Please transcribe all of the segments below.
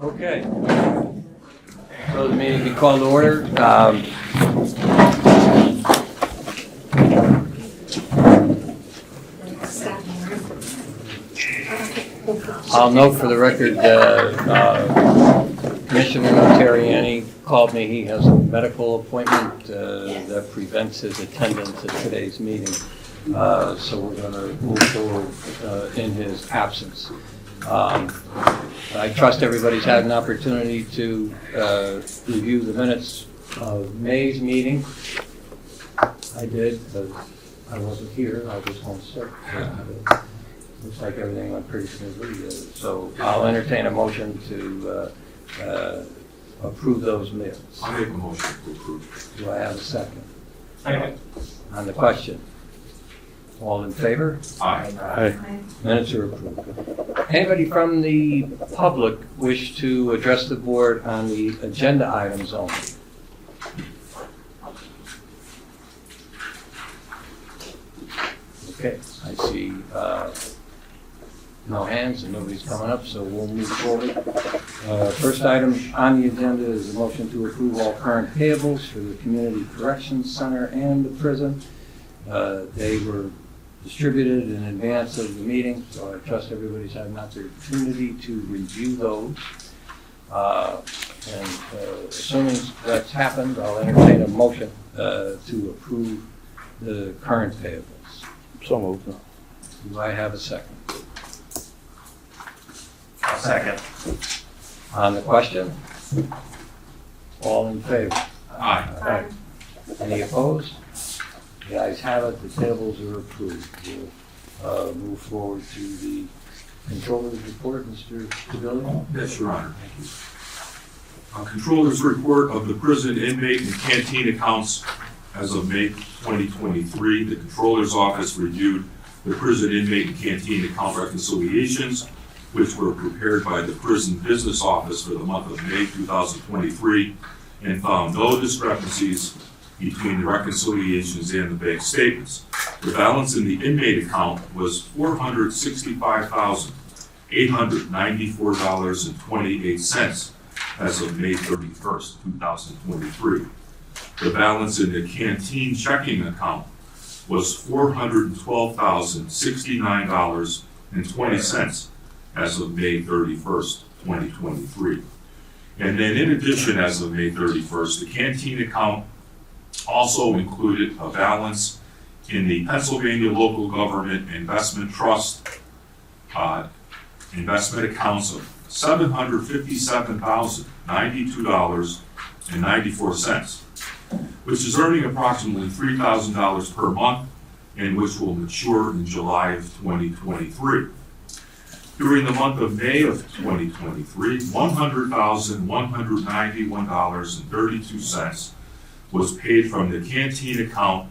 Okay. So the meeting be called to order. I'll note for the record, Commissioner Notarianni called me. He has a medical appointment that prevents his attendance at today's meeting. So we're going to move forward in his absence. I trust everybody's had an opportunity to review the minutes of May's meeting. I did, but I wasn't here. I was home sick. Looks like everything went pretty smoothly. So I'll entertain a motion to approve those minutes. I make a motion to approve. Do I have a second? Second. On the question? All in favor? Aye. Aye. Minutes are approved. Anybody from the public wish to address the board on the agenda items only? Okay, I see no hands and nobody's coming up, so we'll move forward. First item on the agenda is a motion to approve all current payables for the Community Corrections Center and the prison. They were distributed in advance of the meeting, so I trust everybody's had an opportunity to review those. Assuming that's happened, I'll entertain a motion to approve the current payables. So moved. Do I have a second? I'll second. On the question? All in favor? Aye. Aye. Any opposed? The ayes have it, the tables are approved. We'll move forward to the Controller's report, Mr. DiBileo. Yes, Your Honor. Thank you. Controller's report of the prison inmate and canteen accounts as of May 2023. The Controller's office reviewed the prison inmate and canteen account reconciliations, which were prepared by the prison business office for the month of May 2023, and found no discrepancies between the reconciliations and the bank statements. The balance in the inmate account was $465,894.28 as of May 31st, 2023. The balance in the canteen checking account was $412,069.20 as of May 31st, 2023. And then in addition, as of May 31st, the canteen account also included a balance in the Pennsylvania Local Government Investment Trust investment accounts of $757,092.94, which is earning approximately $3,000 per month and which will mature in July of 2023. During the month of May of 2023, $100,191.32 was paid from the canteen account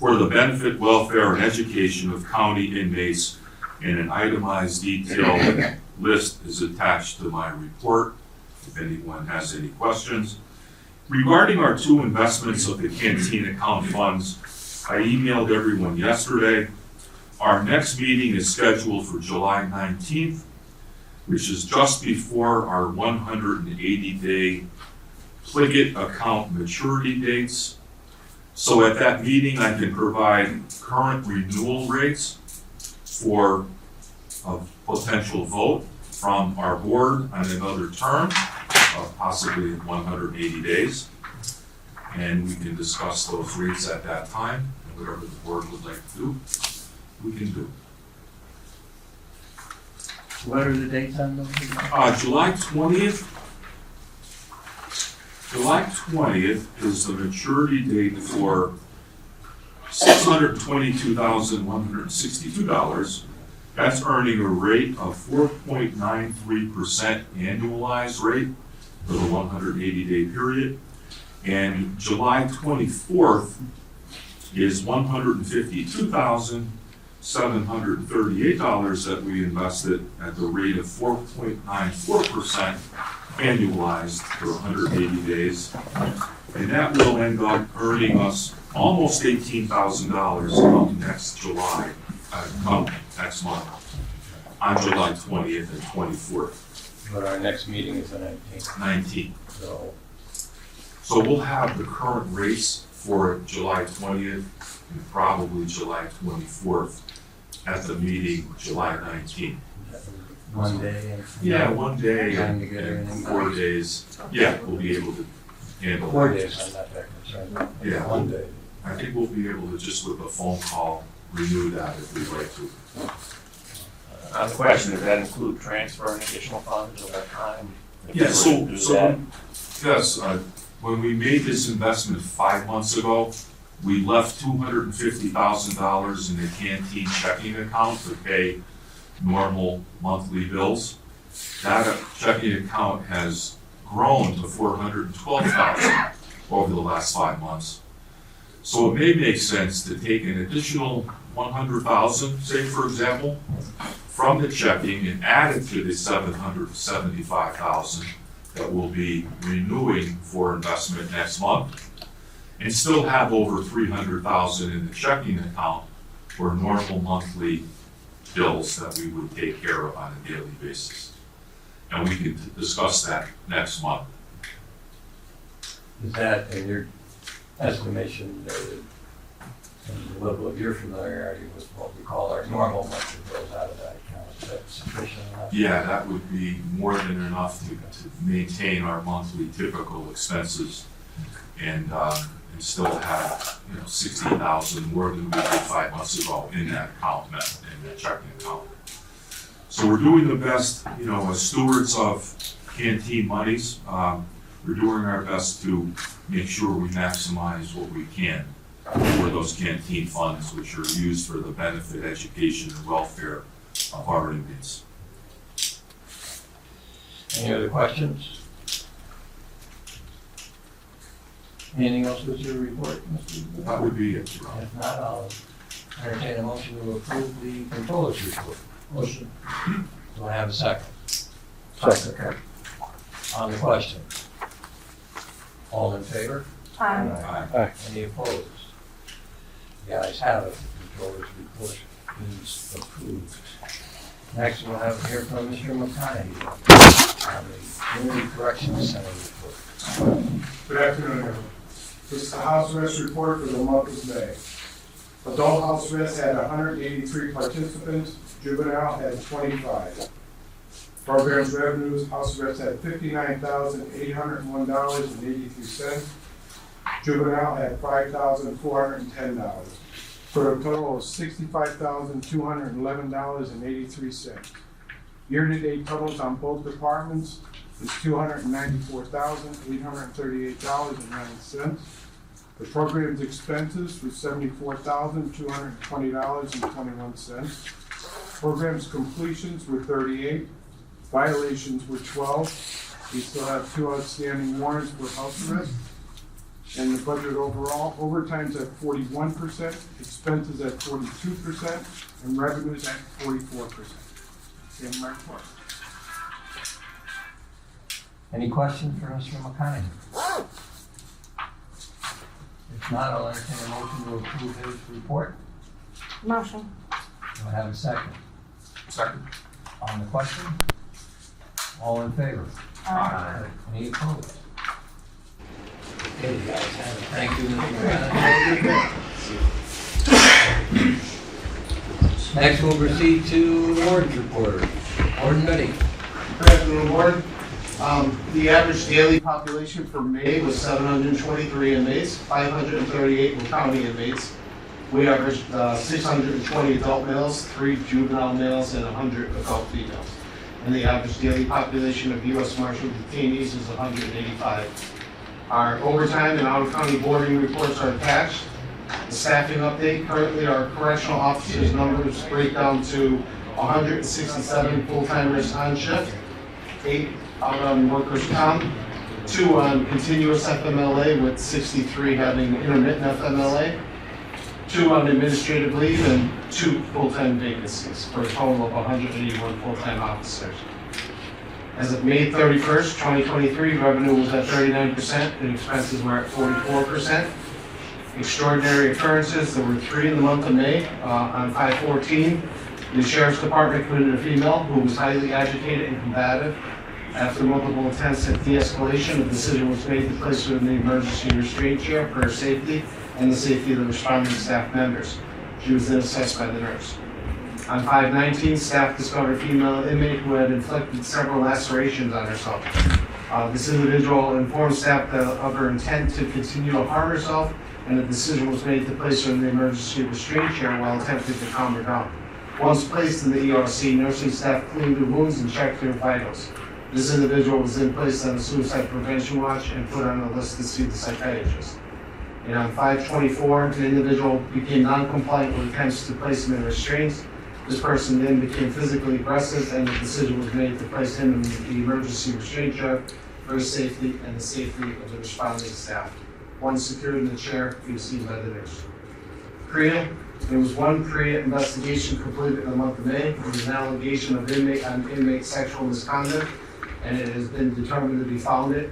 for the benefit, welfare, and education of county inmates, and an itemized detailed list is attached to my report if anyone has any questions. Regarding our two investments of the canteen account funds, I emailed everyone yesterday. Our next meeting is scheduled for July 19th, which is just before our 180-day Pliget account maturity dates. So at that meeting, I can provide current renewal rates for a potential vote from our board on another term, possibly 180 days. And we can discuss those rates at that time, and whatever the board would like to do, we can do. What are the dates on those? July 20th. July 20th is the maturity date for $622,162. That's earning a rate of 4.93% annualized rate for the 180-day period. And July 24th is $152,738 that we invested at the rate of 4.94% annualized for 180 days. And that will end up earning us almost $18,000 come next July, next month, on July 20th and 24th. But our next meeting is the 19th, 19. so So we'll have the current race for July 20th and probably July 24th at the meeting July 19th. one day. And Yeah, one day Time to get and everything 4 done. days. Yeah, we'll be able to handle 4 that. days, I'm not that concerned about. Yeah. 1 day. I think we'll be able to just with a phone call renew that if we'd like to. On the question, does that include transferring additional funds over time? If we Yeah, were to so, do so, that? yes, when we made this investment 5 months ago, we left $250,000 in the canteen checking account to pay normal monthly bills. That checking account has grown to $412,000 over the last 5 months. So it may make sense to take an additional $100,000, say for example, from the checking and add it to the $775,000 that we'll be renewing for investment next month, and still have over $300,000 in the checking account for normal monthly bills that we would take care of on a daily basis. And we can discuss that next month. Is that, in your estimation, and the level of your familiarity with what we call our normal monthly bills out of that account, is that sufficient enough? Yeah, that would be more than enough to maintain our monthly typical expenses and still have, 60,000 more than we did 5 months ago in that account, in that checking account. So we're doing the best, as stewards of canteen monies, we're doing our best to make sure we maximize what we can for those canteen funds, which are used for the benefit, education, and welfare of our inmates. Any other questions? Anything else with your report, Mr. Debi? That would be it, Your Honor. If not, I'll entertain a motion to approve the controller's report. Motion. Do I have a second? Second. On the question? All in favor? Aye. Any opposed? The ayes have it, the controller's report is approved. Next, we'll have here from Mr. McAndrew on the Community Corrections Center report. Good afternoon, everyone. This is the house arrest report for the month of May. Adult house arrest had 183 participants, juvenile had 25. Programs revenues, house arrest had $59,801.83. Juvenile had $5,410, for a total of $65,211.83. Year-to-date totals on both departments is $294,838.09. The program's expenses was $74,220.21. Program's completions were 38, violations were 12. We still have 2 outstanding warrants for house arrest. And the budget overall, overtime's at 41%, expenses at 42%, and revenues at 44%. In my report. Any questions for Mr. McAndrew? If not, I'll entertain a motion to approve his report. Motion. Do I have a second? Second. On the question? All in favor? Aye. Any opposed? Okay, you guys have it. Thank you, Mr. McAndrew. Next, we'll proceed to the Warden's report. Warden Betti. Good afternoon, Warden. The average daily population for May was 723 inmates, 538 were county inmates. We averaged 620 adult males, 3 juvenile males, and 100 adult females. And the average daily population of U.S. Marshal detainees is 185. Our overtime and out-of-county boarding reports are attached. The staffing update, currently our correctional officers' numbers break down to 167 full-timers on shift, 8 out on workers' comp, 2 on continuous FMLA with 63 having intermittent FMLA, 2 on administrative leave, and 2 full-time vacancies, for a total of 181 full-time officers. As of May 31st, 2023, revenue was at 39% and expenses were at 44%. Extraordinary occurrences, there were 3 in the month of May. On 5/14, the Sheriff's Department committed a female who was highly agitated and combative. After multiple attempts at de-escalation, a decision was made to place her in the emergency restraint chair for her safety and the safety of the responding staff members. She was then assessed by the nurse. On 5/19, staff discovered a female inmate who had inflicted several lacerations on herself. This individual informed staff of her intent to continue to harm herself, and a decision was made to place her in the emergency restraint chair while attempting to calm her down. Once placed in the ERC, nursing staff cleaned her wounds and checked her vitals. This individual was then placed on a suicide prevention watch and put on a list to see the psychiatrist. And on 5/24, the individual became non-compliant with attempts to place him in restraints. This person then became physically aggressive, and the decision was made to place him in the emergency restraint chair for his safety and the safety of the responding staff. Once secured in the chair, he was seen by the nurse. CREA, there was one CREA investigation completed in the month of May. There was an allegation of inmate sexual misconduct, and it has been determined to be founded.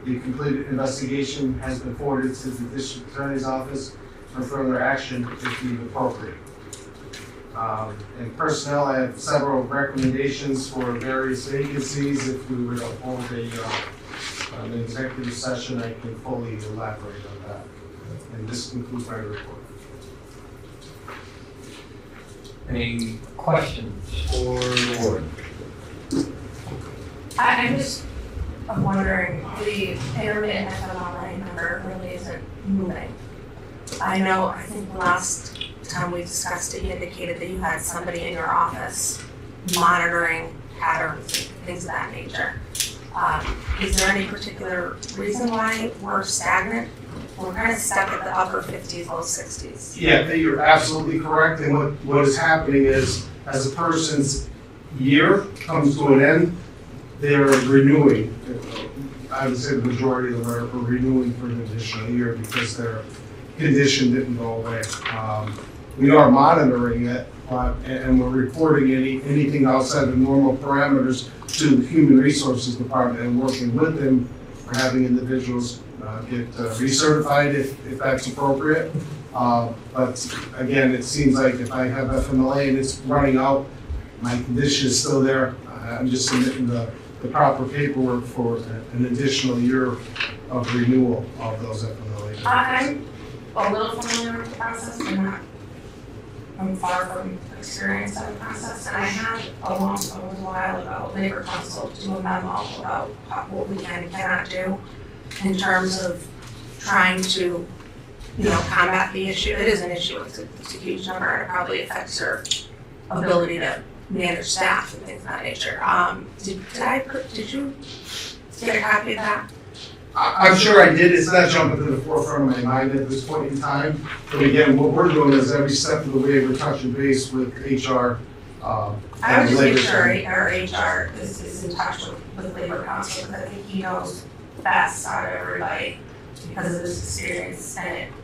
The completed investigation has been forwarded to the district attorney's office for further action if deemed appropriate. In personnel, I have several recommendations for various vacancies. If we were to hold an executive session, I can fully elaborate on that. And this concludes my report. Any questions for the warden? I'm wondering, the intermittent FMLA number really isn't moving. I think the last time we discussed it, you indicated that you had somebody in your office monitoring patterns, things of that nature. Is there any particular reason why we're stagnant? We're kind of stuck at the upper 50s, low 60s. Yeah, you're absolutely correct. And what is happening is, as a person's year comes to an end, they're renewing. I would say the majority of them are renewing for an additional year because their condition didn't go away. We are monitoring it, and we're reporting anything outside of normal parameters to the Human Resources Department and working with them for having individuals get recertified if that's appropriate. But again, it seems like if I have FMLA and it's running out, my condition is still there. I'm just submitting the proper paperwork for an additional year of renewal of those FMLA. I'm a little familiar with the process, but I'm far from experienced in the process. And I had a while ago, Labor Council do a memo about what we can and cannot do in terms of trying to, combat the issue. It is an issue, it's a huge number, and it probably affects your ability to manage staff and things of that nature. Did you get a copy of that? I'm sure I did. It's not jumping to the forefront of my mind at this point in time. But again, what we're doing is every step of the way we're touching base with HR. I would just make sure our HR is in touch with Labor Council, because I think he knows best out of everybody because of his experience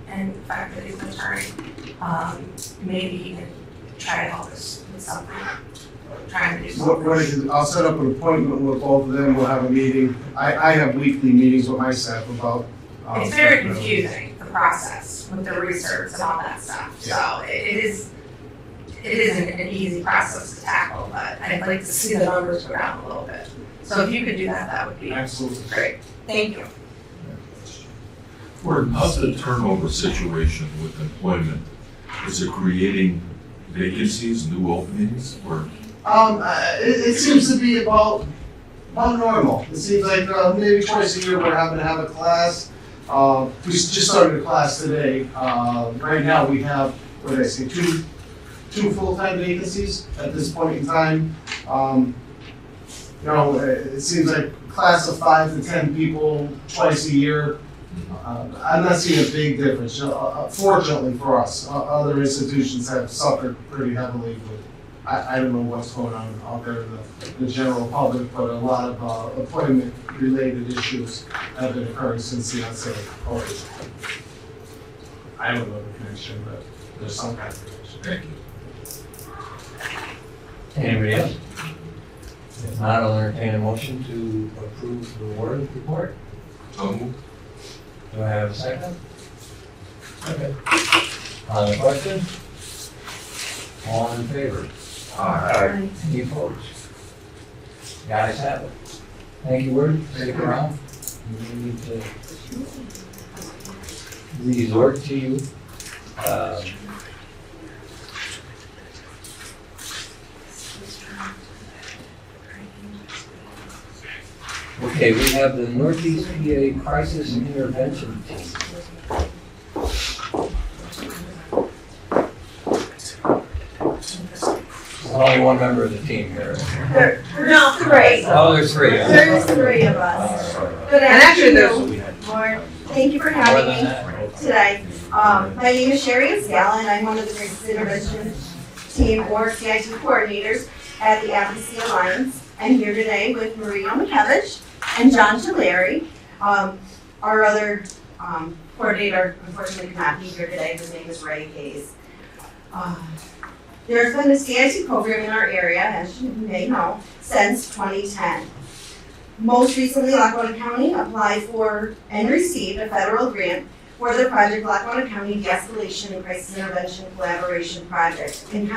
and the fact that he's an attorney. Maybe he can try to help us with something. Trying to do something. I'll set up an appointment with both of them. We'll have a meeting. I have weekly meetings with my staff about. It's very confusing, the process with the research and all that stuff. So it isn't an easy process to tackle, but I'd like to see the numbers go down a little bit. So if you could do that, that would be Absolutely great. Thank you. Warden, how's the turnover situation with employment? Is it creating vacancies, new openings, or? It seems to be about normal. It seems like maybe twice a year we're having to have a class. We just started a class today. Right now we have, what did I say, two full-time vacancies at this point in time. It seems like a class of 5 to 10 people twice a year. I'm not seeing a big difference, fortunately for us. Other institutions have suffered pretty heavily with, I don't know what's going on out there in the general public, but a lot of appointment-related issues have been occurring since the onset of COVID. I don't know the connection, but there's some kind of connection. Thank you. Anybody else? If not, I'll entertain a motion to approve the warden's report. So moved. Do I have a second? Okay. On the question? All in favor? Aye. Any opposed? The ayes have it. Thank you, Warden. Stick around. We need to resort to you. Okay, we have the Northeast PA Crisis Intervention Team. Only one member of the team here. No, three. Oh, there's three. huh? There's three of us. Good And actually, there's- afternoon, Lord. Thank you for More having than me that. today. My name is Sherry Escala, and I'm one of the Crisis Intervention Team or CIT coordinators at the Advocacy Alliance. I'm here today with Maria McAndrew and John Tulare. Our other coordinator unfortunately could not be here today. His name is Ray Hayes. There's been a CIT program in our area, as you may know, since 2010. Most recently, Lackawanna County applied for and received a federal grant for the project Lackawanna County De-Escalation and Crisis Intervention Collaboration Project, and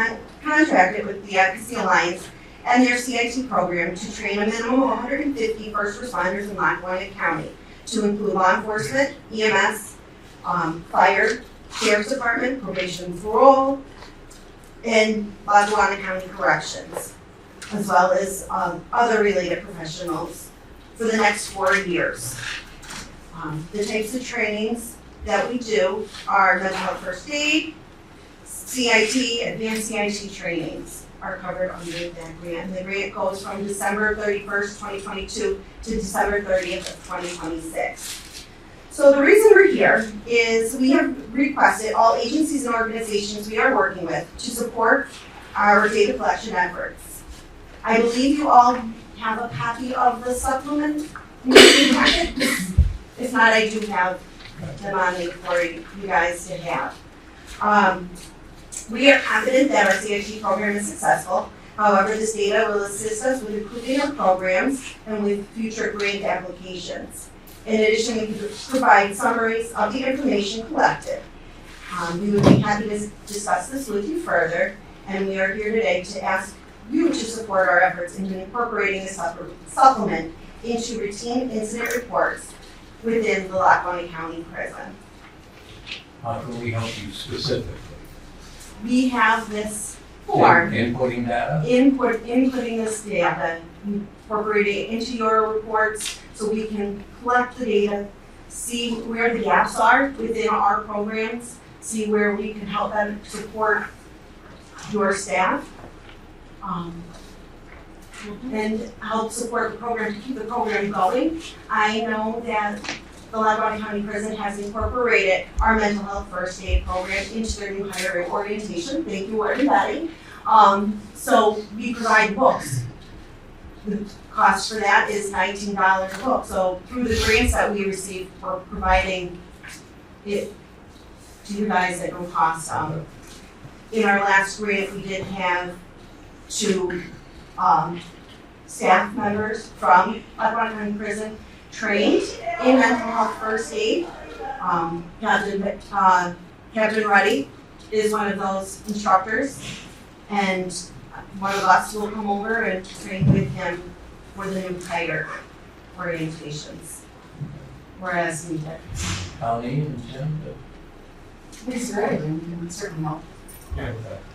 contracted with the Advocacy Alliance and their CIT program to train a minimum of 150 first responders in Lackawanna County, to include law enforcement, EMS, fire, sheriff's department, probation and parole, and Lackawanna County Corrections, as well as other related professionals for the next 4 years. The types of trainings that we do are mental health first aid, CIT, advanced CIT trainings are covered under that grant. And the grant goes from December 31st, 2022 to December 30th of 2026. So the reason we're here is we have requested all agencies and organizations we are working with to support our data collection efforts. I believe you all have a copy of the supplement in your packet. If not, I do have them on me for you guys to have. We are confident that our CIT program is successful. However, this data will assist us with improving our programs and with future grant applications. In addition, we can provide summaries of the information collected. We would be happy to discuss this with you further, and we are here today to ask you to support our efforts in incorporating this supplement into routine incident reports within the Lackawanna County Prison. How can we help you specifically? We have this form, Inputting data? inputting this data, incorporating it into your reports so we can collect the data, see where the gaps are within our programs, see where we can help them support your staff, and help support the program to keep the program going. I know that the Lackawanna County Prison has incorporated our mental health first aid program into their new hire orientation. Thank you, Warden Betti. So we provide books. The cost for that is $19 a book. So through the grants that we receive, we're providing it to you guys at no cost. In our last grant, we did have 2 staff members from Lackawanna County Prison trained in mental health first aid. Captain Ruddy is one of those instructors, and one of us will come over and train with him for the new hire orientations, whereas needed. County and Jim? It's great, certainly help.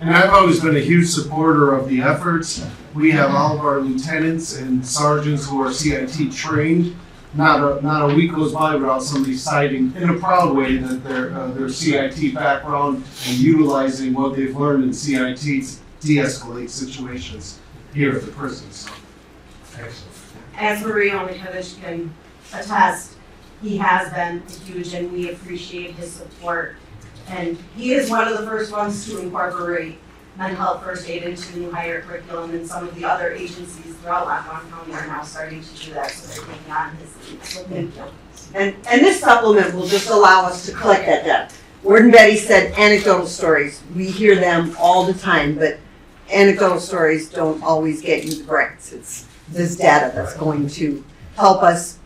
And I've always been a huge supporter of the efforts. We have all of our lieutenants and sergeants who are CIT trained. Not a week goes by without somebody citing in a proud way that their CIT background and utilizing what they've learned in CIT to de-escalate situations here at the prison. So, excellent. As Maria Omikevich can attest, he has been huge and we appreciate his support. And he is one of the first ones to incorporate mental health first aid into the new hire curriculum, and some of the other agencies throughout Lackawanna County are now starting to do that, so they're taking on his lead. So thank you. And this supplement will just allow us to collect that data. Warden Betti said anecdotal stories. We hear them all the time, but anecdotal stories don't always get you the grants. It's this data that's going to help us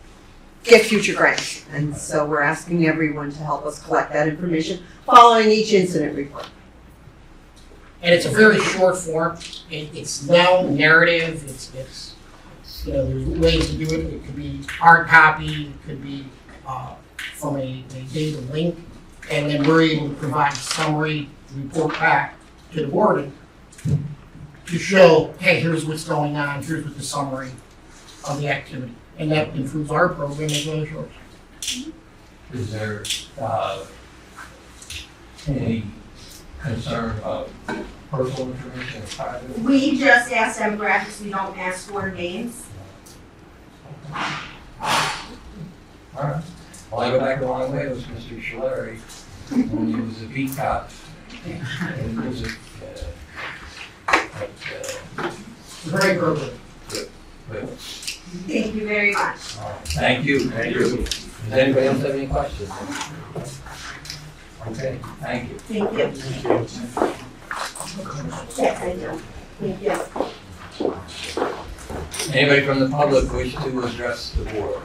get future grants. And so we're asking everyone to help us collect that information following each incident report. And it's a very short form. It's now narrative. It's there's ways to do it. It could be hard copy, it could be from a data link, and then we're able to provide a summary report back to the warden to show, hey, here's what's going on, here's what the summary of the activity. And that improves our program as well as yours. Is there any concern about personal information or private? We just ask demographics, we don't ask for names. All right. Well, I go back a long way with Mr. Schilleri when he was a beat cop. And music, Very program. but, Thank you very much. thank you. Thank you. Does anybody else have any questions? Okay, thank you. Thank you. Yes, I do. Thank you. Anybody from the public wish to address the board?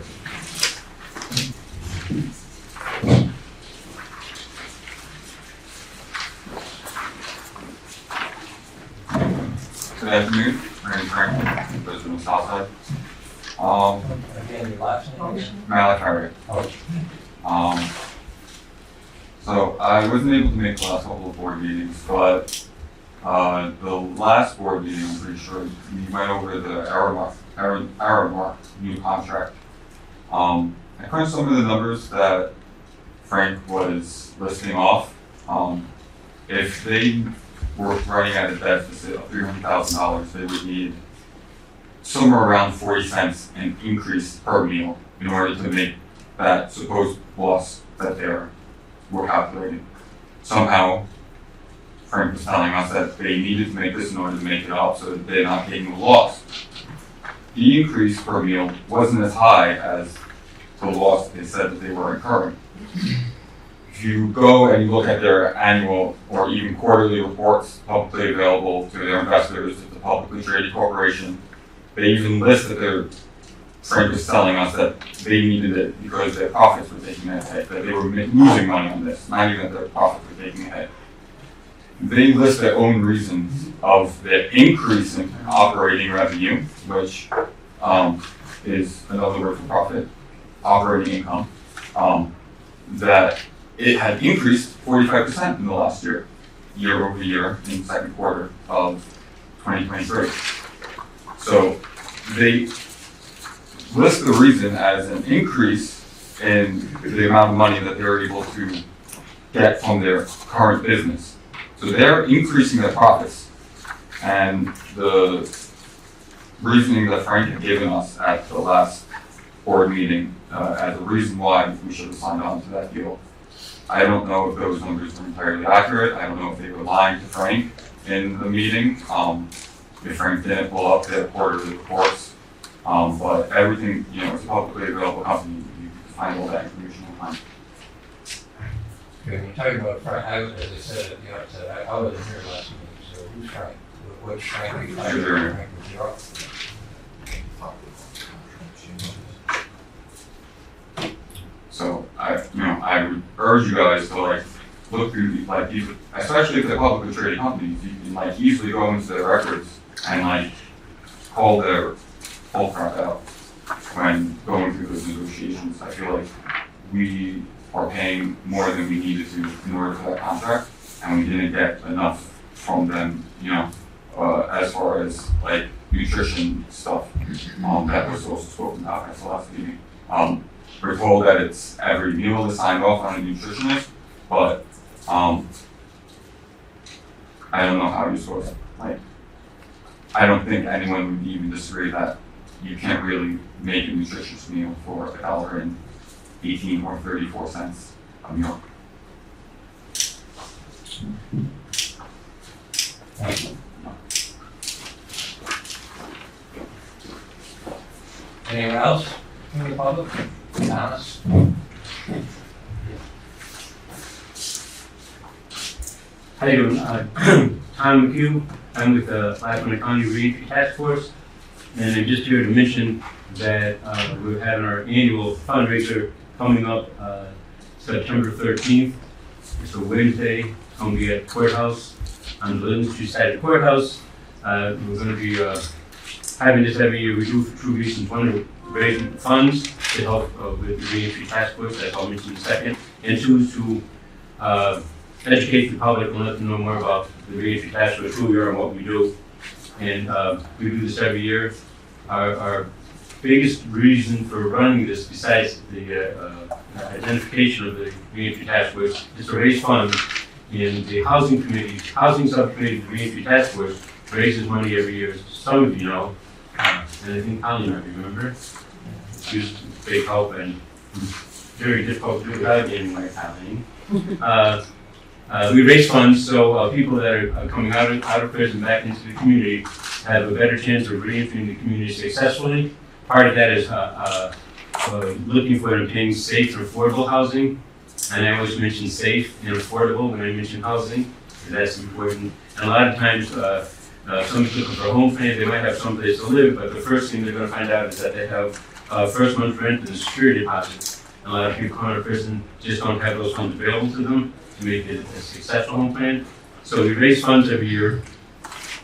Good afternoon, my name is Frank, resident of Southside. Again, your last name again? Malik Harriet. So I wasn't able to make the last couple of board meetings, but the last board meeting, I'm pretty sure, we went over the Aramark new contract. I crunched some of the numbers that Frank was listing off. If they were running at a deficit of $300,000, they would need somewhere around 40 cents in increase per meal in order to make that supposed loss that they were calculating. Somehow, Frank was telling us that they needed to make this in order to make it up so that they're not taking a loss. The increase per meal wasn't as high as the loss they said that they were incurring. If you go and you look at their annual or even quarterly reports publicly available to their investors, to the publicly traded corporation, they even list that Frank was telling us that they needed it because their profits were taking a hit, that they were losing money on this, not even that their profits were taking a hit. They list their own reasons of the increase in operating revenue, which is another word for profit, operating income, that it had increased 45% in the last year over year in the second quarter of 2023. So they list the reason as an increase in the amount of money that they're able to get from their current business. So they're increasing their profits. And the reasoning that Frank had given us at the last board meeting as a reason why we should have signed on to that deal, I don't know if those numbers were entirely accurate. I don't know if they were lying to Frank in the meeting. If Frank didn't pull up their quarterly reports. But everything, it's a publicly available company. You can find all that information online. Okay, when you're talking about Frank, as I said at the outset, I wasn't here last meeting, so who's Frank? Which Frank are you talking about? Frank was your office. So I would urge you guys to look through these, especially if they're publicly traded companies, you can easily go into their records and call their full crap out when going through those negotiations. I feel like we are paying more than we needed to in order for that contract, and we didn't get enough from them, as far as nutrition stuff that was also spoken about at the last meeting. We're told that it's every meal is signed off on a nutritionist, but I don't know how you're supposed to, I don't think anyone would even disagree that you can't really make a nutritious meal for $1.18 or 34 cents a meal. Anyone else in the public? Be honest. How you doing? Tom McHugh. I'm with the Lackawanna County Reentry Task Force, and I'm just here to mention that we're having our annual fundraiser coming up September 13th. It's a Wednesday. It's going to be at the courthouse on the Livingston side of the courthouse. We're going to be having this every year, we do for two reasons. One, we're raising funds to help with the reentry task force, as I'll mention in a second. And two, to educate the public and let them know more about the reentry task force, who we are and what we do. And we do this every year. Our biggest reason for running this, besides the identification of the reentry task force, is to raise funds. In the housing subcommittee of the reentry task force raises money every year, as some of you know, and I think Colleen might remember. She was a big help and very difficult to do without getting my Colleen. We raise funds so people that are coming out of prison back into the community have a better chance of reentering the community successfully. Part of that is looking for and obtaining safe and affordable housing. And I always mention safe and affordable when I mention housing, because that's important. And a lot of times, somebody's looking for a home plan, they might have someplace to live, but the first thing they're going to find out is that they have first month's rent and a security deposit. And a lot of people coming out of prison just don't have those funds available to them to make it a successful home plan. So we raise funds every year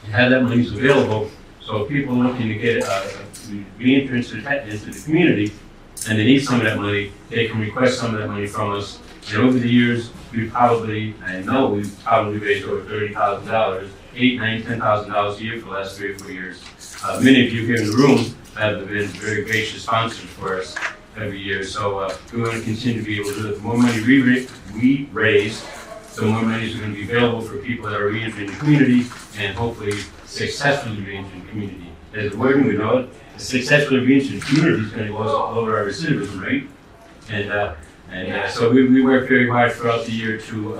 and have that money available. So if people are looking to get re-entry into the community and they need some of that money, they can request some of that money from us. And over the years, we've probably raised over $30,000, $8,000, $9,000, $10,000 a year for the last 3 or 4 years. Many of you here in the room have been very gracious sponsors for us every year. So we want to continue to be able to do it. The more money we raise, the more money is going to be available for people that are re-entering the community and hopefully successfully re-entering the community. As a warden, we know it. A successfully re-entering the community is going to lower our recidivism rate. And so we work very hard throughout the year to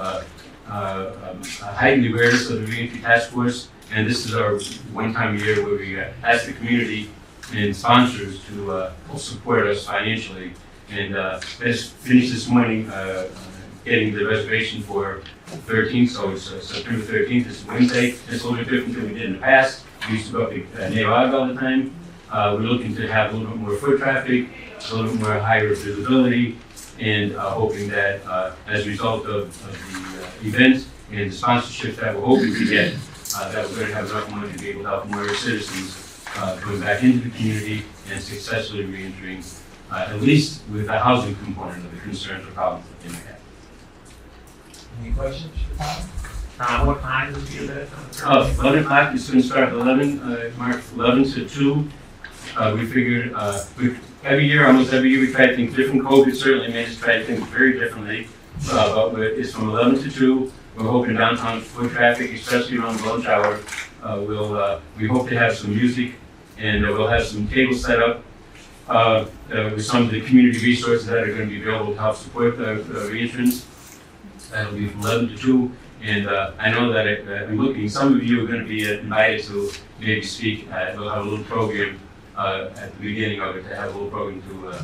heighten the awareness of the reentry task force. And this is our one time a year where we ask the community and sponsors to support us financially. And I just finished this morning getting the reservation for the 13th, so it's September 13th, it's Wednesday. It's a little bit different than we did in the past. We used to go up to Naog all the time. We're looking to have a little bit more foot traffic, a little bit more higher visibility, and hoping that as a result of the event and the sponsorships that we're hoping to get, that we're going to have enough money to be able to help more citizens going back into the community and successfully re-entering, at least with the housing component of the concerns or problems that they may have. Any questions? What time is the event? 11 o'clock, it's going to start at 11, March 11 to 2. We figured, almost every year, we try to think different. COVID certainly made us try to think very differently. But it's from 11 to 2. We're hoping downtown foot traffic, especially around the lunch hour. We hope to have some music, and we'll have some tables set up with some of the community resources that are going to be available to help support the re-entrance. That'll be from 11 to 2. And I know that I'm looking, some of you are going to be invited to maybe speak. We'll have a little program at the beginning of it, to have a little program to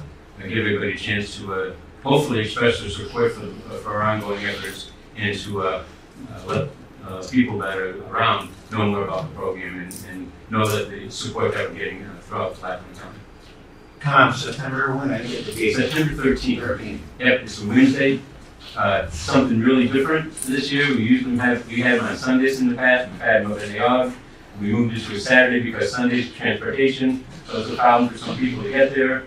give everybody a chance to hopefully express their support for our ongoing efforts and to let people that are around know more about the program and know that the support that we're getting throughout the Lackawanna County. September when? I get the date. September 13th. Yep, it's a Wednesday. Something really different this year. We had them on Sundays in the past. We've had them up in Naog. We moved it to a Saturday because Sunday's transportation, so it's a problem for some people to get there.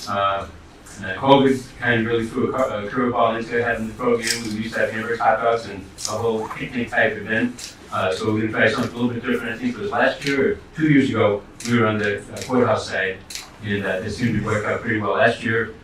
COVID kind of really threw a curveball into having the program. We used to have hamburgers, hot dogs, and a whole picnic type event. So we're going to try something a little bit different. I think it was last year or 2 years ago, we were on the courthouse side, and it seemed to work out pretty well. Last year,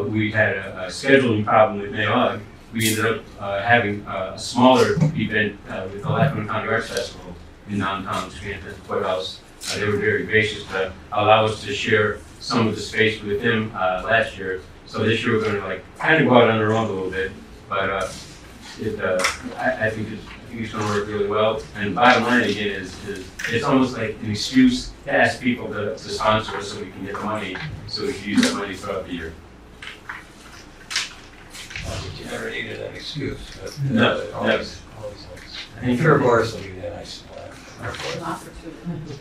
we had a scheduling problem with Naog. We ended up having a smaller event with the Lackawanna County Arts Festival in downtown Scranton at the courthouse. They were very gracious to allow us to share some of the space with them last year. So this year we're going to kind of go out on our own a little bit, but I think it's going to work really well. And bottom line again is it's almost like an excuse to ask people to sponsor us so we can get the money, so we can use that money throughout the year. You never needed an excuse. But, No, always I think your boss will give you a nice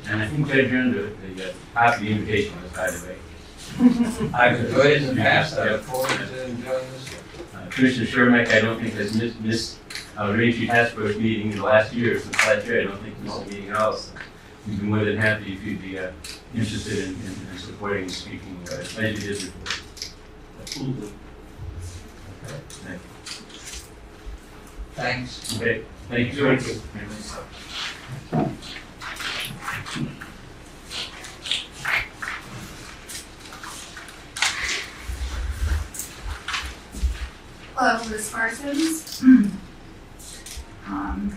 And I think they adjourned the copy invitation was by the way. I've enjoyed it in the past. I look forward to enjoying this one. Commissioner Chermak, I don't think has missed a reentry task force meeting in the last year. Since last year, I don't think he missed a meeting at all. So we'd be more than happy if you'd be interested in supporting and speaking as you did before. Absolutely. Thank Thanks. you. Okay, thank you, sir. Hello, Liz Parsons.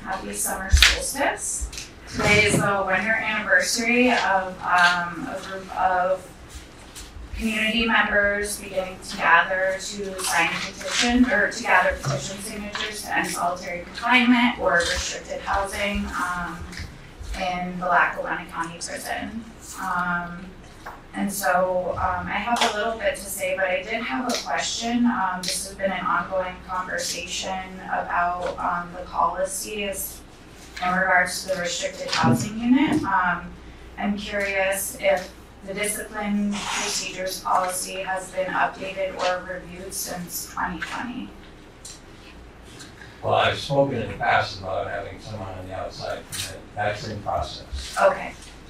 Happy summer solstice. Today is the 1-year anniversary of a group of community members beginning to gather to sign a petition, or to gather petition signatures to end solitary confinement or restricted housing in the Lackawanna County Prison. And so I have a little bit to say, but I did have a question. This has been an ongoing conversation about the policy as in regards to the restricted housing unit. I'm curious if the discipline procedures policy has been updated or reviewed since 2020. Well, I've spoken in the past about having someone on the outside permit. That's in process.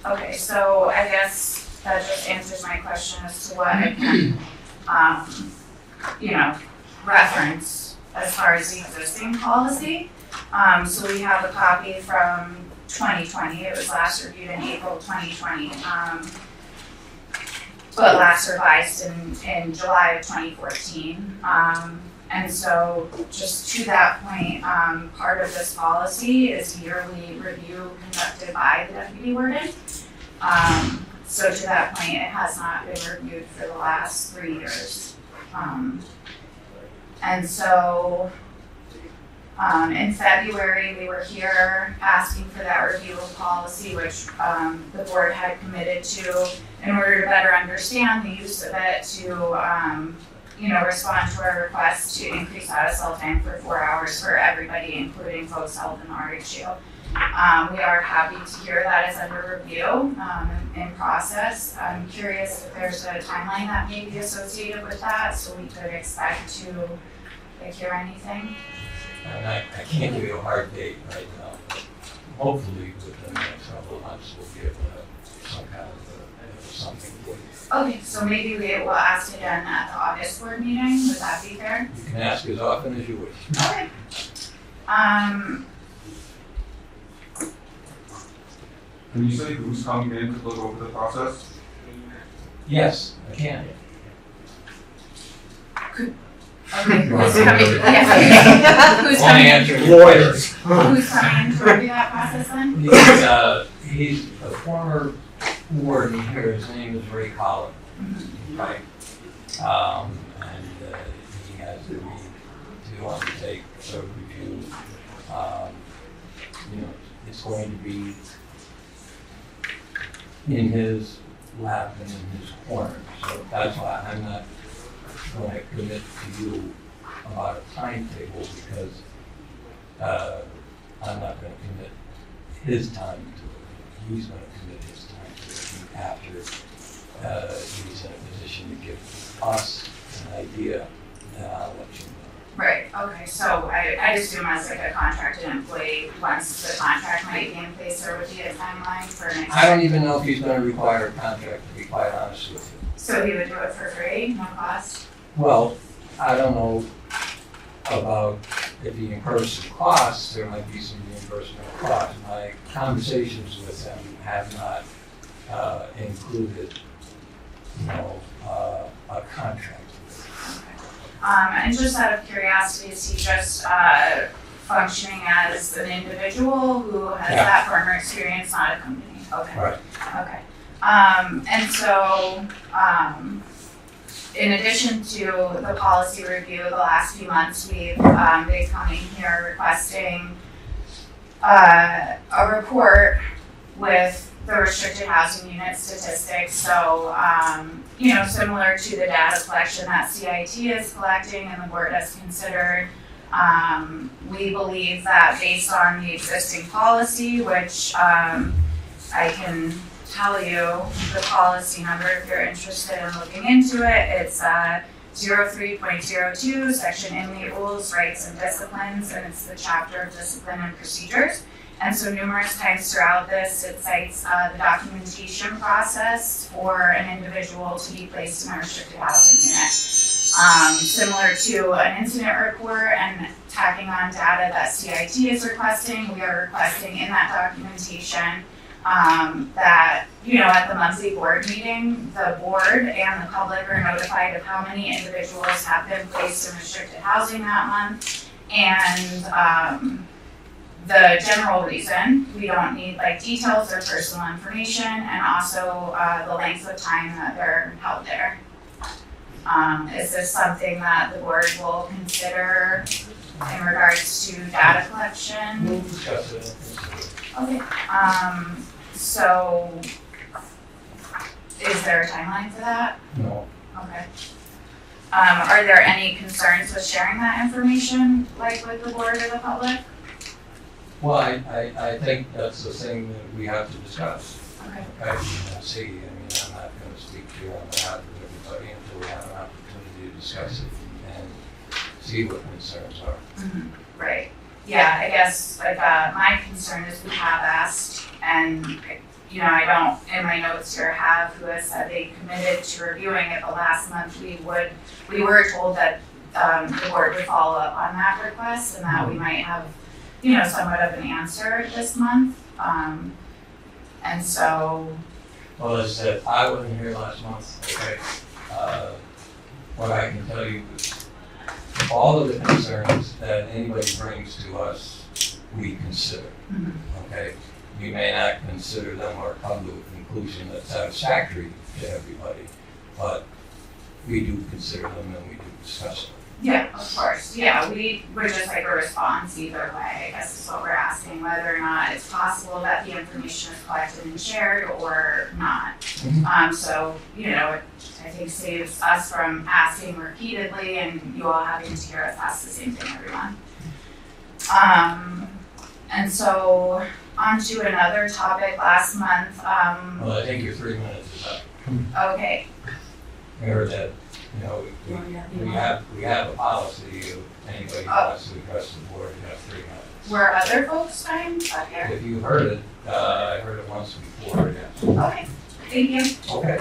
Okay, so I guess that just answers my question as to what I can, reference as far as the existing policy. So we have a copy from 2020. It was last reviewed in April 2020, but last revised in July of 2014. And so just to that point, part of this policy is yearly review conducted by the Deputy Warden. So to that point, it has not been reviewed for the last 3 years. And so in February, we were here asking for that review of policy, which the board had committed to in order to better understand the use of it to respond to our request to increase out-of-cell time for 4 hours for everybody, including folks held in the RHU. We are happy to hear that is under review in process. I'm curious if there's a timeline that may be associated with that, so we could expect to hear anything. And I can't give you a hard date right now, but hopefully within the next couple of months, we'll be able to have some kind of something for you. Okay, so maybe we will ask again at the August board meeting. Would that be fair? You can ask as often as you wish. Okay. Can you say who's coming in to look over the process? Yes, I can. Okay, who's coming? Yeah. Who's My coming? answer is lawyers. Who's coming in to review that process then? He's a former warden here. His name is Ray Collins, right? And he has agreed to undertake a review. It's going to be in his lap and in his corner. So that's why I'm not going to commit to you about a timetable, because I'm not going to commit his time to it. He's going to commit his time to it after he's in a position to give us an idea, then I'll let you know. Right, okay, so I assume as like a contracted employee, once the contract might be in place, there would be a timeline for next. I don't even know if he's going to require a contract, to be quite honest with you. So he would do it for free, no cost? Well, I don't know about if he incurs some costs. There might be some reimbursement of costs. My conversations with him have not included, a contract. And just out of curiosity, is he just functioning as an individual who has that former experience, not a company? Okay. Right. Okay. And so, in addition to the policy review, the last few months we've been coming here requesting a report with the restricted housing unit statistics. So, similar to the data collection that CIT is collecting and the board has considered, we believe that based on the existing policy, which I can tell you the policy number if you're interested in looking into it. It's 03.02, section inmate rules, rights, and disciplines, and it's the chapter of discipline and procedures. And so numerous times throughout this, it cites the documentation process for an individual to be placed in a restricted housing unit. Similar to an incident report and tacking on data that CIT is requesting, we are requesting in that documentation that, at the monthly board meeting, the board and the public are notified of how many individuals have been placed in restricted housing that month. And the general reason, we don't need details or personal information, and also the length of time that they're held there. Is this something that the board will consider in regards to data collection? We'll discuss it. Okay, so is there a timeline for that? No. Okay. Are there any concerns with sharing that information, with the board or the public? Well, I think that's the thing that we have to discuss. Okay. See, I'm not gonna speak to you on behalf of everybody until we have an opportunity to discuss it and see what concerns are. Mm-hmm. Right. Yeah, I guess my concern is we have asked, and I don't in my notes here have who has said they committed to reviewing it, but last month we were told that the board would follow up on that request and that we might have somewhat of an answer this month. And so. Well, as I said, I wasn't here last month, okay? What I can tell you is all of the concerns that anybody brings to us, we consider, okay? We may not consider them or come to a conclusion that's satisfactory to everybody, but we do consider them and we do discuss them. Yeah, of course. Yeah, we're just a response either way, I guess is what we're asking, whether or not it's possible that the information is collected and shared or not. So, I think saves us from asking repeatedly and you all having to hear us ask the same thing every month. And so, on to another topic last month. Well, I think your 3 minutes is up. Okay. Remember that, we have a policy of anybody who wants to address the board, you have 3 minutes. Were other folks fine up here? If you heard it, I heard it once before, yes. Okay, thank you. Okay.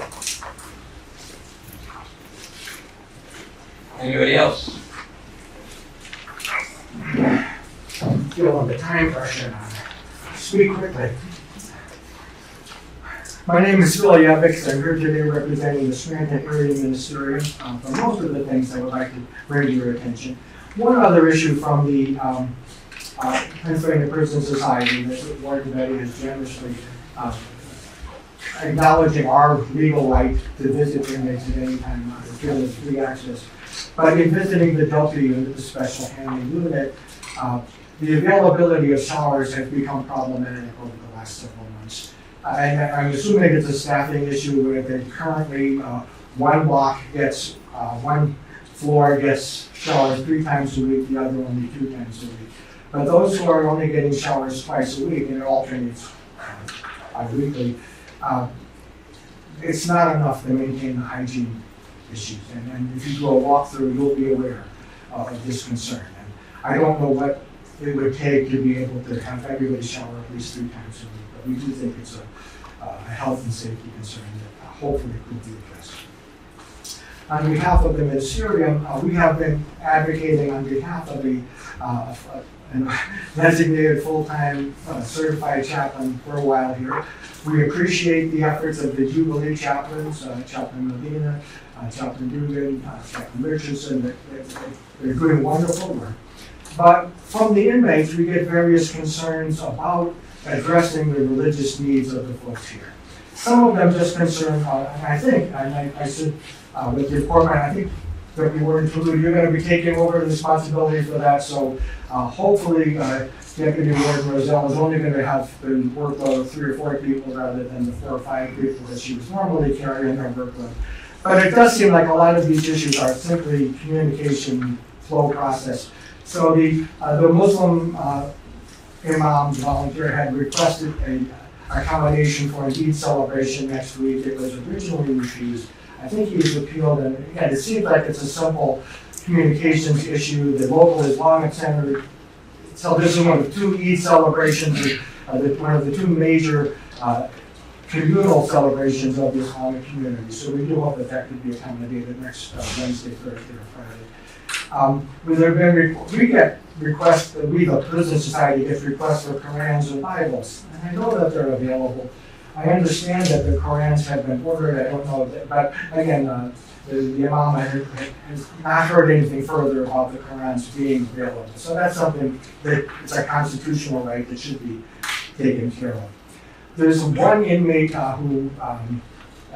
Anybody else? Feeling the time pressure now. Speak quickly. My name is Phil Yabix. I'm here today representing the Scranton Area Ministerium for most of the things I would like to bring to your attention. One other issue from the Pennsylvania Prison Society that Warden Betti has generously acknowledging our legal right to visit inmates at any time, given us free access. But in visiting the Delta unit, the special handling unit, the availability of showers has become problematic over the last several months. And I'm assuming it's a staffing issue where they currently one floor gets showers 3 times a week, the other only 2 times a week. But those who are only getting showers twice a week, and it alternates weekly, it's not enough to maintain the hygiene issues. And if you do a walkthrough, you'll be aware of this concern. And I don't know what it would take to be able to have everybody shower at least 3 times a week, but we do think it's a health and safety concern that hopefully could be addressed. On behalf of the Ministerium, we have been advocating on behalf of the designated full-time certified chaplain for a while here. We appreciate the efforts of the Jubilee chaplains, Chaplain Medina, Chaplain Dugan, Chaplain Richardson. They're doing wonderful work. But from the inmates, we get various concerns about addressing the religious needs of the folks here. Some of them just concern, I said with the report, I think that we were included, you're going to be taking over the responsibility for that, so hopefully Deputy Warden Roselle is only going to have the workload of 3 or 4 people rather than the 4 or 5 people that she was normally carrying her workload. But it does seem like a lot of these issues are simply communication flow process. So the Muslim imams volunteer had requested an accommodation for an Eid celebration next week. It was originally refused. I think he was appealed, and again, it seems like it's a simple communications issue. The local Islamic Center so this is one of the two Eid celebrations, one of the two major communal celebrations of the Islamic community. So we do hope that that could be accommodated next Wednesday, Thursday, or Friday. We get requests, we the Business Society gets requests for Qurans and Bibles, and I know that they're available. I understand that the Qurans have been ordered, I don't know, but again, the Imam has not heard anything further about the Qurans being available. So that's something that it's a constitutional right that should be taken care of. There's one inmate who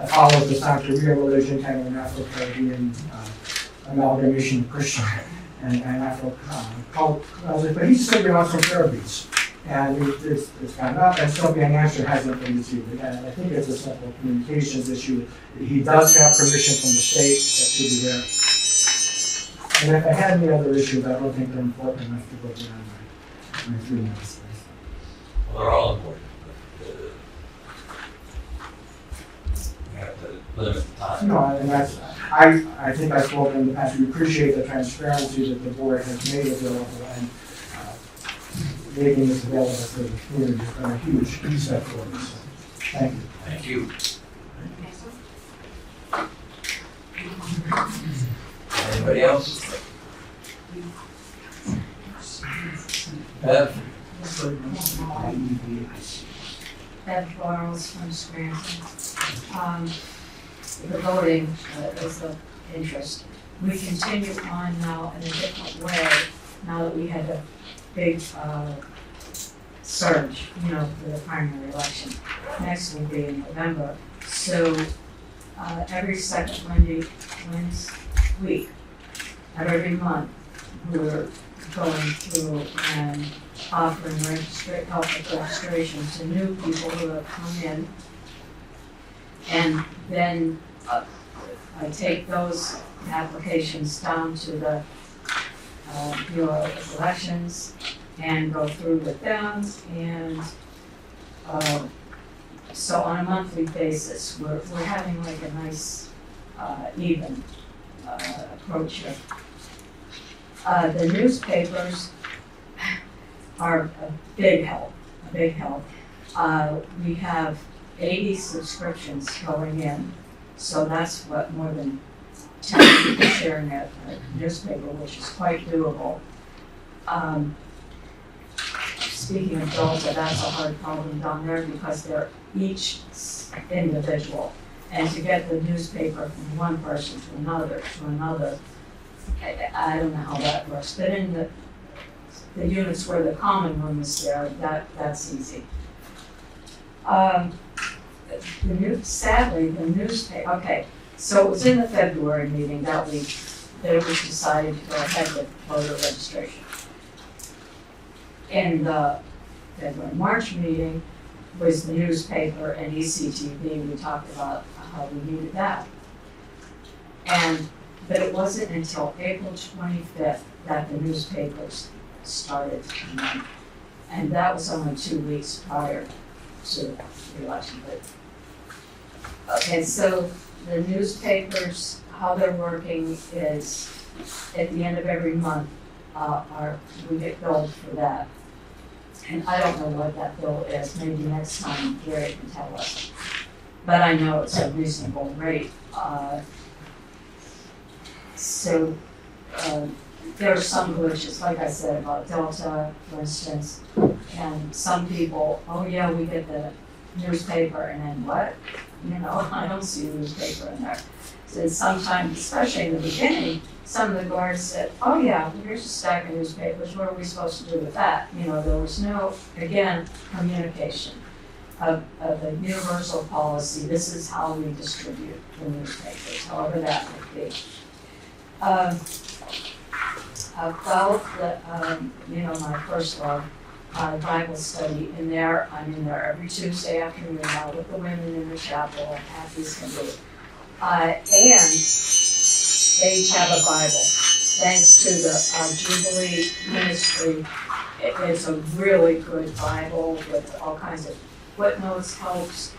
follows the Santeria religion, kind of an Afro-Caribbean amalgamation of Christian and Afro-cult, but he's still been on some therapies. And it's gone up, and still being answered hasn't been received. Again, I think it's a simple communications issue. He does have permission from the state, that should be there. And if I had any other issues, I don't think they're important enough to go beyond my 3 minutes. Well, they're all important, but we have to limit the time. No, and that's, I think I spoke in the past, we appreciate the transparency that the board has made available, and making this available for the community has been a huge step forward. So, thank you. Thank you. Anybody else? Bev? Bev Quarles from Scranton. The voting is of interest. We continue on now in a different way, now that we had a big surge, for the primary election. Next will be in November. So every second Wednesday week of every month, we're going through and offering help with registration to new people who have come in. And then I take those applications down to the Bureau of Elections and go through with them, and so on a monthly basis, we're having like a nice even approach here. The newspapers are a big help. We have 80 subscriptions going in, so that's what, more than 10 people sharing a newspaper, which is quite doable. Speaking of Delta, that's a hard problem down there because they're each individual. And to get the newspaper from one person to another, I don't know how that works. But in the units where the common room is there, that's easy. Sadly, the newspaper, okay, so it was in the February meeting that week that it was decided to go ahead with voter registration. In the February-March meeting was the newspaper and ECTV. We talked about how we needed that. But it wasn't until April 25th that the newspapers started to come in. And that was only 2 weeks prior to the election. Okay, so the newspapers, how they're working is at the end of every month, we get billed for that. And I don't know what that bill is. Maybe next time Gary can tell us. But I know it's a reasonable rate. There are some glitches, like I said, about Delta, for instance. And some people, oh yeah, we get the newspaper, and then what? I don't see a newspaper in there. So sometimes, especially in the beginning, some of the guards said, oh yeah, here's a stack of newspapers, what are we supposed to do with that? There was no, again, communication of the universal policy. This is how we distribute the newspapers, however that would be. About my first love, Bible study I'm in there every Tuesday afternoon now with the women in the chapel, Atty's can be. And they each have a Bible. Thanks to the Jubilee Ministry, it's a really good Bible with all kinds of footnotes, helps,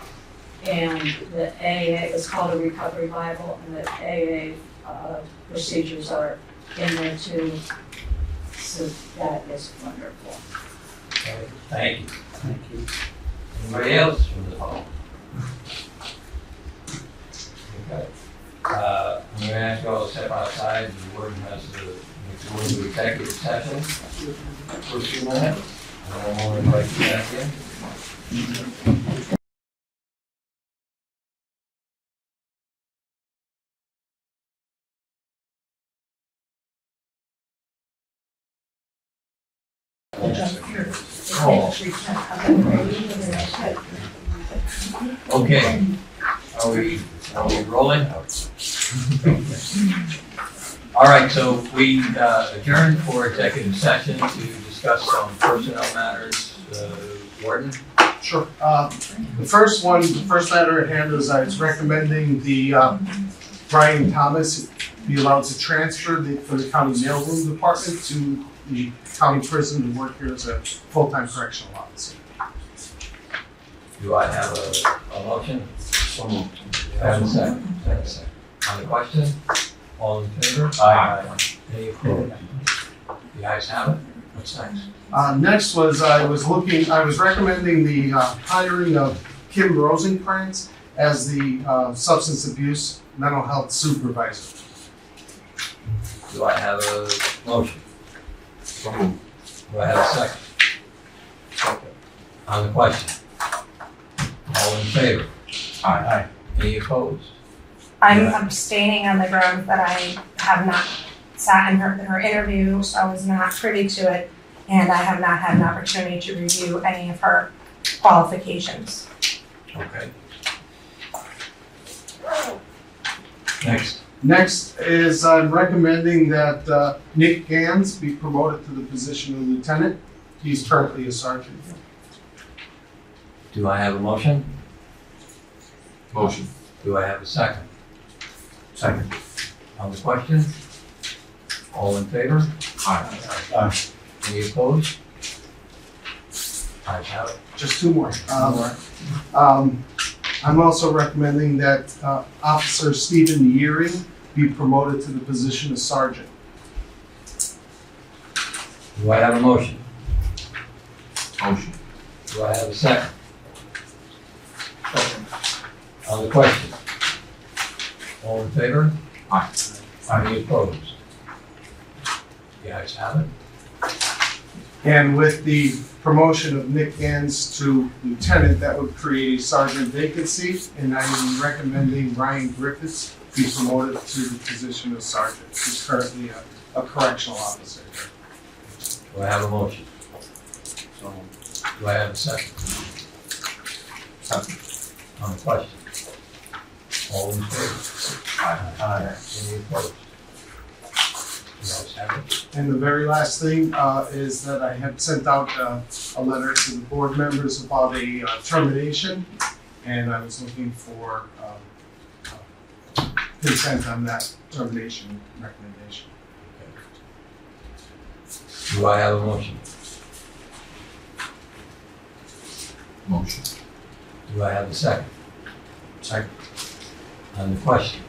and the AA is called a Recovery Bible, and the AA procedures are in there too. So that is wonderful. Okay, thank you. Thank you. Anybody else from the hall? Okay. I'm gonna ask you all to step outside, the warden has to go into executive session for a few minutes. And then we'll invite you back in. Okay, are we rolling? All right, so we adjourned for executive session to discuss some personnel matters. Warden? Sure. The first matter at hand is I was recommending the Brian Thomas be allowed to transfer for the county mailroom department to the county prison to work here as a full-time correctional officer. Do I have a motion? So moved. Have a second. On the question? All in favor? Aye. Any opposed? The ayes have it. What's next? Next was I was recommending the hiring of Kim Rosenkrantz as the substance abuse mental health supervisor. Do I have a motion? So moved. Do I have a second? Second. On the question? All in favor? Aye. Any opposed? I'm abstaining on the grounds that I have not sat in her interview, so I was not privy to it, and I have not had an opportunity to review any of her qualifications. Okay. Next. Next is I'm recommending that Nick Gans be promoted to the position of lieutenant. He's currently a sergeant. Do I have a motion? Motion. Do I have a second? Second. On the question? All in favor? Aye. Any opposed? Ayes have it. Just two more. I'm also recommending that Officer Stephen Yearing be promoted to the position of sergeant. Do I have a motion? Motion. Do I have a second? Second. On the question? All in favor? Aye. Any opposed? The ayes have it. And with the promotion of Nick Gans to lieutenant, that would create a sergeant vacancy, and I am recommending Ryan Griffiths be promoted to the position of sergeant. He's currently a correctional officer. Do I have a motion? Do I have a second? Second. On the question? All in favor? Aye. Any opposed? The ayes have it. And the very last thing is that I had sent out a letter to the board members about a termination, and I was looking for consent on that termination recommendation. Do I have a motion? Motion. Do I have a second? Second. On the question?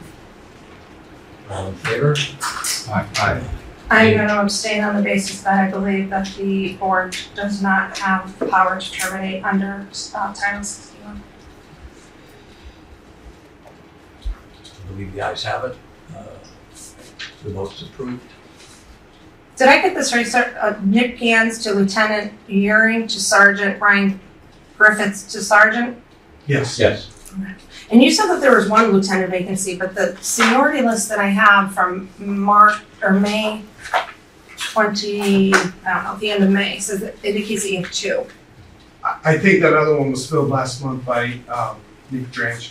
All in favor? Aye. I'm going to abstain on the basis that I believe that the board does not have the power to terminate under Title 61. I believe the ayes have it. The vote's approved. Did I get this right, sir? Nick Gans to Lieutenant Yearing to Sergeant, Ryan Griffiths to Sergeant? Yes. Yes. And you said that there was one lieutenant vacancy, but the seniority list that I have from May 20, I don't know, the end of May, says it indicates that you have two. I think that other one was filled last month by Nick Dranch.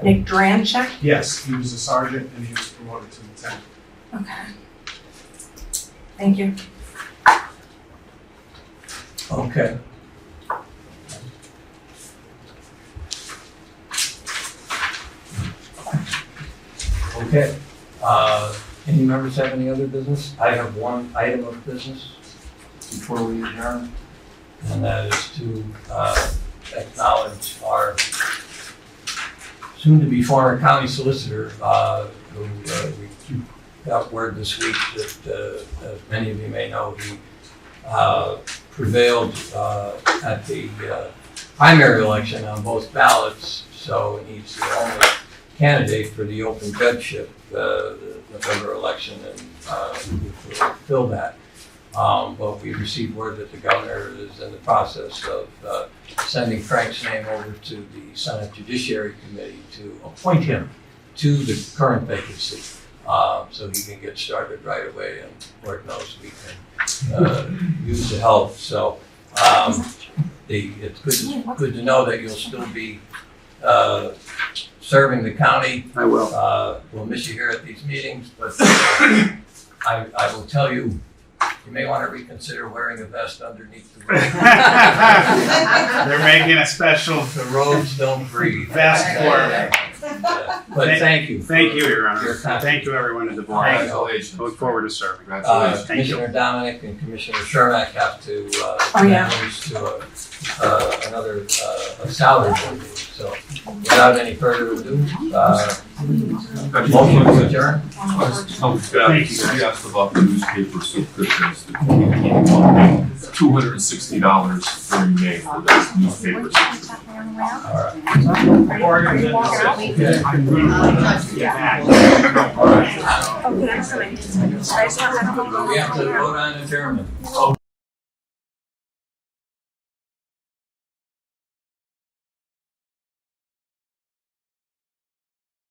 Nick Dranchek? Yes, he was a sergeant and he was promoted to lieutenant. Okay. Thank you. Okay. Okay. Any members have any other business? I have one item of business before we adjourn, and that is to acknowledge our soon-to-be former county solicitor, who we got word this week that, as many of you may know, he prevailed at the primary election on both ballots, so he's the only candidate for the open judgeship, the November election, and we fill that. But we received word that the governor is in the process of sending Frank's name over to the Senate Judiciary Committee to appoint him to the current vacancy, so he can get started right away, and Lord knows we can use the help. So it's good to know that you'll still be serving the county. I will. We'll miss you here at these meetings, but I will tell you, you may want to reconsider wearing a vest underneath the robe. They're making a special The robes don't breathe. vest for But thank you. Thank you, Your Honor. Your Thank you, everyone at the board. Congratulations. I look forward to serving. Congratulations. Thank you. Commissioner Domenick and Commissioner Chermak have to lose to another salary board meeting. So without any further ado, motion to adjourn. Thank you. You asked about the newspaper subscriptions, the $260 during May for those newspaper subscriptions. All right. Okay, excellent. We have to vote on adjournment.